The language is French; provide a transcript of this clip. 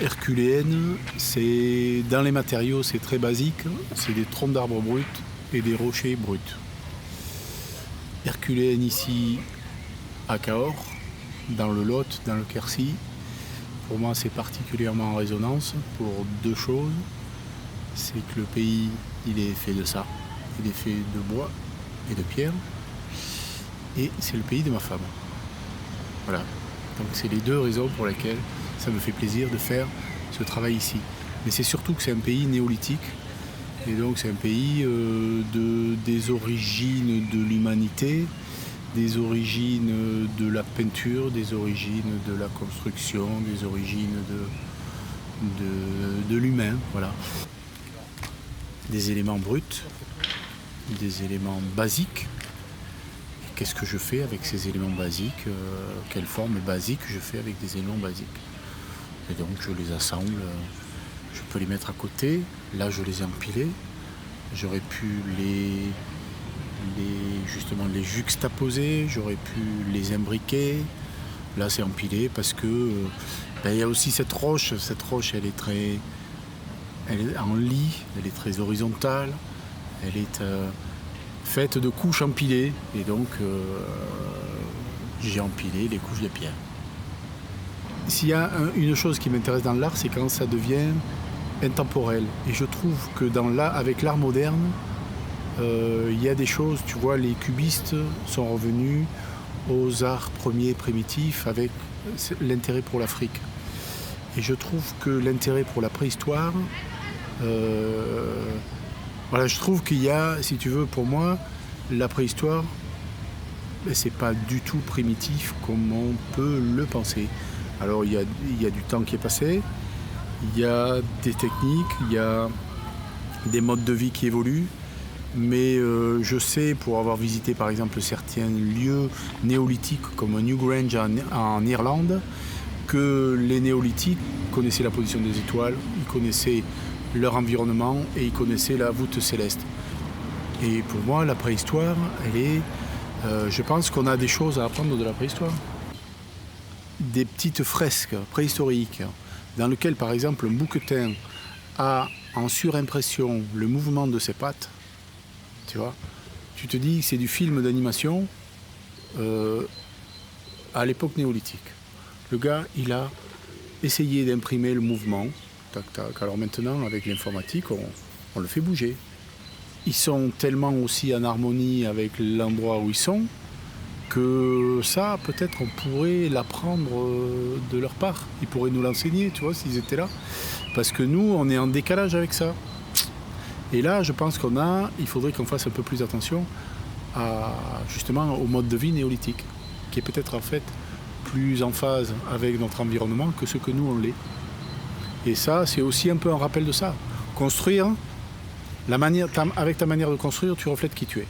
herculéenne, c'est dans les matériaux, c'est très basique, c'est des troncs d'arbres bruts et des rochers bruts. Herculéenne ici à Cahors, dans le Lot, dans le Quercy. Pour moi, c'est particulièrement en résonance pour deux choses. C'est que le pays, il est fait de ça. Il est fait de bois et de pierre. Et c'est le pays de ma femme. Voilà. Donc c'est les deux raisons pour lesquelles ça me fait plaisir de faire ce travail ici. Mais c'est surtout que c'est un pays néolithique. Et donc c'est un pays des origines de l'humanité, des origines de la peinture, des origines de la construction, des origines de l'humain. Voilà. Des éléments bruts, des éléments basiques. Et qu'est-ce que je fais avec ces éléments basiques? Quelle forme basique je fais avec des éléments basiques? Et donc je les assemble, je peux les mettre à côté. Là je les ai empilés. J'aurais pu justement les juxtaposer, j'aurais pu les imbriquer. Là c'est empilé parce que il y a aussi cette roche elle est en lit, elle est très horizontale, elle est faite de couches empilées et donc j'ai empilé les couches de pierre. S'il y a une chose qui m'intéresse dans l'art, c'est quand ça devient intemporel. Et je trouve que avec l'art moderne, il y a des choses, tu vois, les cubistes sont revenus aux arts premiers primitifs avec l'intérêt pour l'Afrique. Et je trouve que l'intérêt pour la préhistoire, voilà, je trouve qu'il y a, si tu veux, pour moi, la préhistoire, c'est pas du tout primitif comme on peut le penser. Alors il y a du temps qui est passé, il y a des techniques, il y a des modes de vie qui évoluent, mais je sais, pour avoir visité par exemple certains lieux néolithiques comme Newgrange en Irlande, que les néolithiques connaissaient la position des étoiles, ils connaissaient leur environnement et ils connaissaient la voûte céleste. Et pour moi, la préhistoire, je pense qu'on a des choses à apprendre de la préhistoire. Des petites fresques préhistoriques dans lesquelles, par exemple, un bouquetin a en surimpression le mouvement de ses pattes, tu vois, tu te dis que c'est du film d'animation à l'époque néolithique. Le gars, il a essayé d'imprimer le mouvement, tac, tac. Alors maintenant, avec l'informatique, on le fait bouger. Ils sont tellement aussi en harmonie avec l'endroit où ils sont, que ça, peut-être, on pourrait l'apprendre de leur part. Ils pourraient nous l'enseigner, tu vois, s'ils étaient là. Parce que nous, on est en décalage avec ça. Et là, je pense il faudrait qu'on fasse un peu plus attention justement au mode de vie néolithique, qui est peut-être en fait plus en phase avec notre environnement que ce que nous, on l'est. Et ça, c'est aussi un peu un rappel de ça. Construire, avec ta manière de construire, tu reflètes qui tu es.